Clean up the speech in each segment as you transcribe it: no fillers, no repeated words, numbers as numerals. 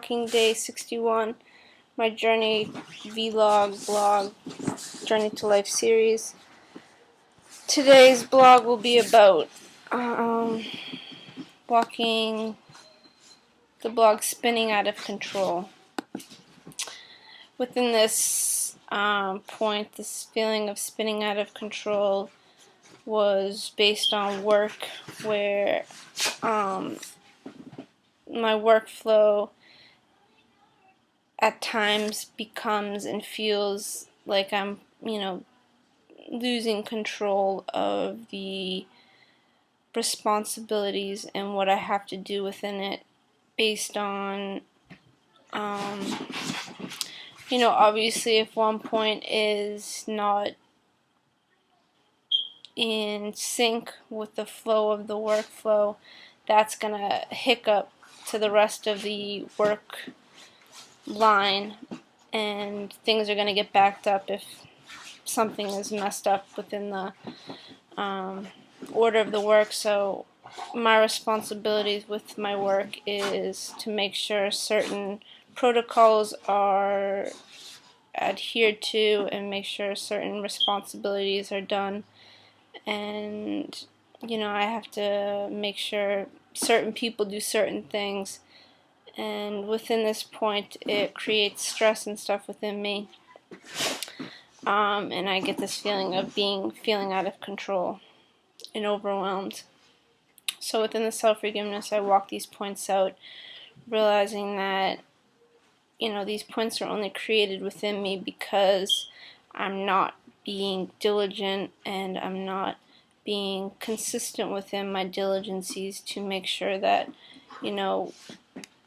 walking day 61, my journey vlog, blog, Journey to Life series. Today's blog will be about walking the blog Spinning Out of Control. Within this point, this feeling of spinning out of control was based on work where my workflow at times becomes and feels like I'm, losing control of the responsibilities and what I have to do within it based on, obviously if one point is not in sync with the flow of the workflow, that's going to hiccup to the rest of the work line, and things are going to get backed up if something is messed up within the order of the work. So my responsibilities with my work is to make sure certain protocols are adhered to and make sure certain responsibilities are done, and I have to make sure certain people do certain things, and within this point it creates stress and stuff within me, and I get this feeling of feeling out of control and overwhelmed. So within the self-forgiveness, I walk these points out, realizing that these points are only created within me because I'm not being diligent and I'm not being consistent within my diligencies to make sure that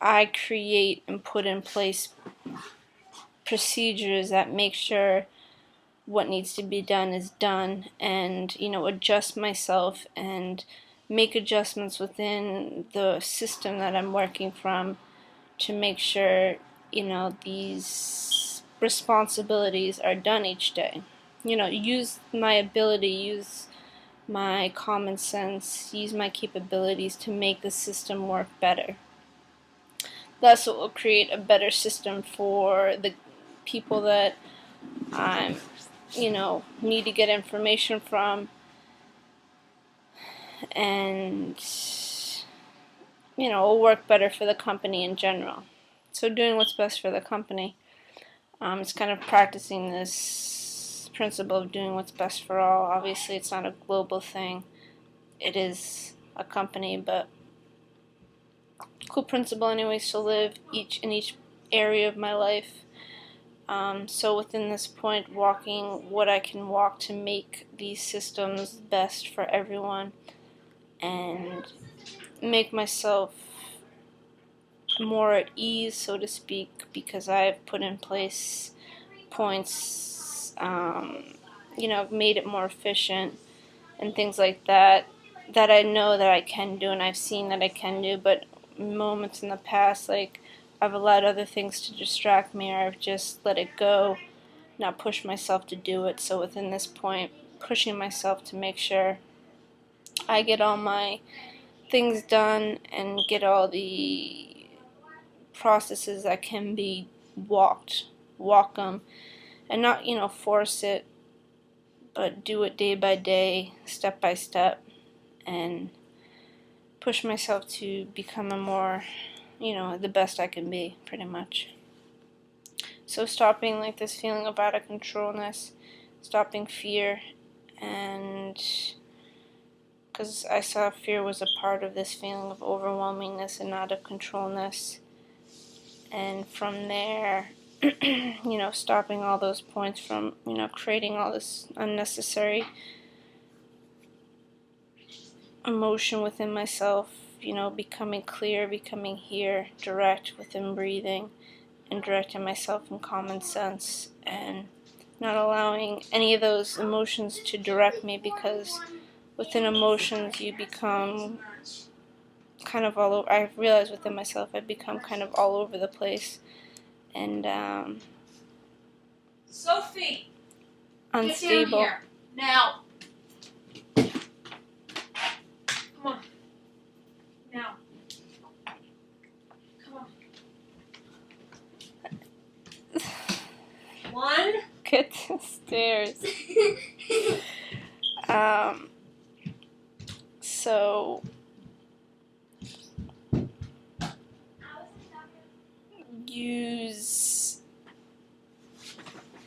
I create and put in place procedures that make sure what needs to be done is done, and adjust myself and make adjustments within the system that I'm working from to make sure these responsibilities are done each day. Use my ability, use my common sense, use my capabilities to make the system work better. Thus it will create a better system for the people that I'm need to get information from, and it'll work better for the company in general. So doing what's best for the company, it's kind of practicing this principle of doing what's best for all. Obviously it's not a global thing, it is a company, but cool principle anyways to live in each area of my life. So within this point, walking what I can walk to make these systems best for everyone and make myself more at ease, so to speak, because I've put in place points, I've made it more efficient and things like that I know that I can do and I've seen that I can do, but moments in the past, like I've allowed other things to distract me, or I've just let it go, not push myself to do it. So within this point, pushing myself to make sure I get all my things done and get all the processes that can be walk them, and not force it, but do it day by day, step by step, and push myself to become a more the best I can be, pretty much. So stopping like this feeling of out of controlness, stopping fear, and because I saw fear was a part of this feeling of overwhelmingness and out of controlness, and from there stopping all those points from creating all this unnecessary emotion within myself, becoming clear, becoming here, direct within breathing, and directing myself in common sense, and not allowing any of those emotions to direct me, because within emotions you become kind of all over. I've realized within myself I've become kind of all over the place and Sophie, unstable. Get down here. Now. Come on. Now. Come on. get to the stairs. So use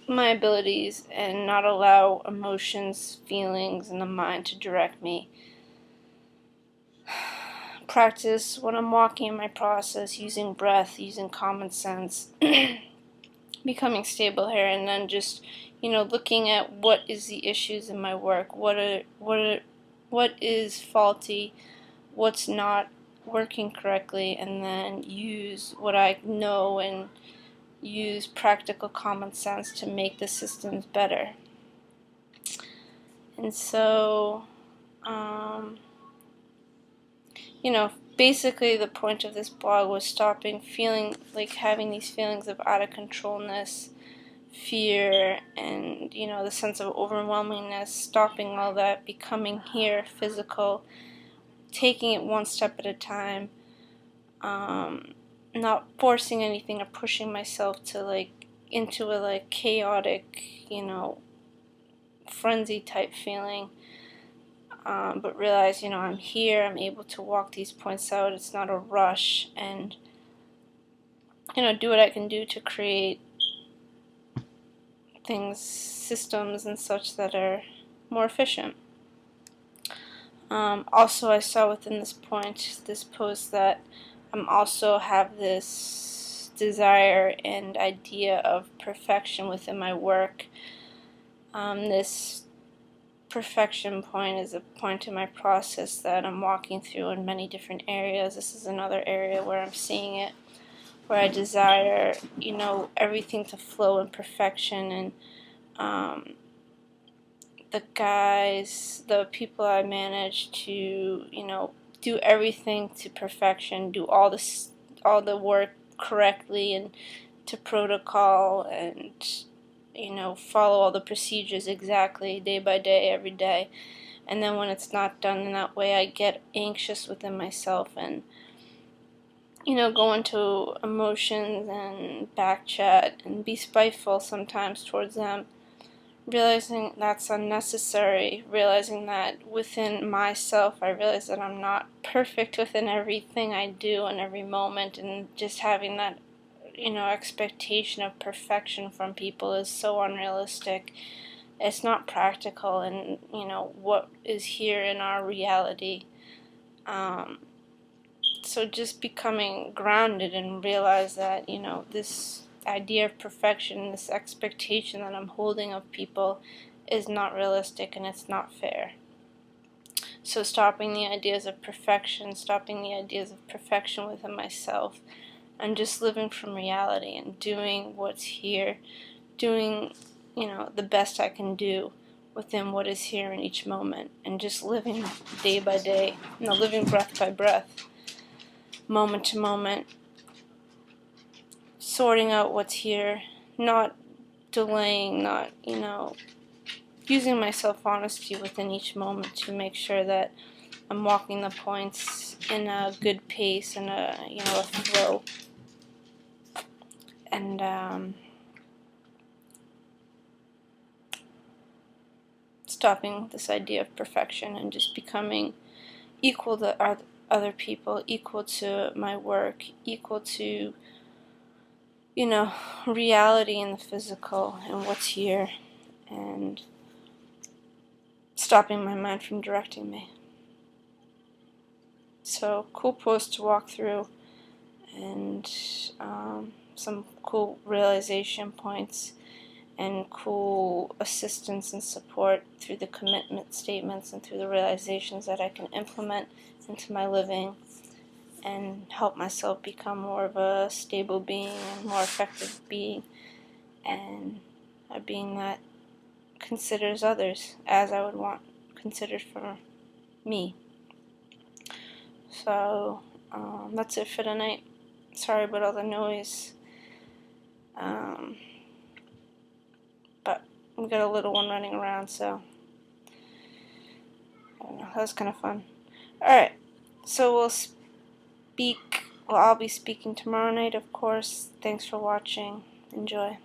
my abilities and not allow emotions, feelings, and the mind to direct me. Practice when I'm walking in my process, using breath, using common sense, becoming stable here, and then just, looking at what is the issues in my work, what is faulty, what's not working correctly, and then use what I know and use practical common sense to make the systems better. And so, basically the point of this blog was stopping feeling like having these feelings of out of controlness, fear, and the sense of overwhelmingness, stopping all that, becoming here, physical, taking it one step at a time, not forcing anything or pushing myself to into a chaotic, frenzy type feeling, but realize, I'm here, I'm able to walk these points out, it's not a rush, and do what I can do to create things, systems and such that are more efficient. Also, I saw within this post that I'm also have this desire and idea of perfection within my work. This perfection point is a point in my process that I'm walking through in many different areas. This is another area where I'm seeing it, where I desire, everything to flow in perfection, and the people I manage to, do everything to perfection, do all the work correctly and to protocol, and follow all the procedures exactly day by day, every day. And then when it's not done in that way, I get anxious within myself and go into emotions and backchat and be spiteful sometimes towards them, realizing that's unnecessary, realizing that within myself I realize that I'm not perfect within everything I do in every moment, and just having that expectation of perfection from people is so unrealistic. It's not practical, and what is here in our reality. So just becoming grounded and realize that this idea of perfection, this expectation that I'm holding of people, is not realistic and it's not fair. So stopping the ideas of perfection, within myself, and just living from reality and doing what's here, doing the best I can do within what is here in each moment, and just living day by day, living breath by breath, moment to moment, sorting out what's here, not delaying, not using my self-honesty within each moment to make sure that I'm walking the points in a good pace and a flow. And stopping this idea of perfection and just becoming equal to other people, equal to my work, equal to reality and the physical and what's here, and stopping my mind from directing me. So, cool post to walk through, and some cool realization points, and cool assistance and support through the commitment statements and through the realizations that I can implement into my living and help myself become more of a stable being and more effective being, and a being that considers others as I would want considered for me. So that's it for tonight. Sorry about all the noise, but we got a little one running around, so I don't know, that was kind of fun. Alright, so I'll be speaking tomorrow night, of course. Thanks for watching. Enjoy.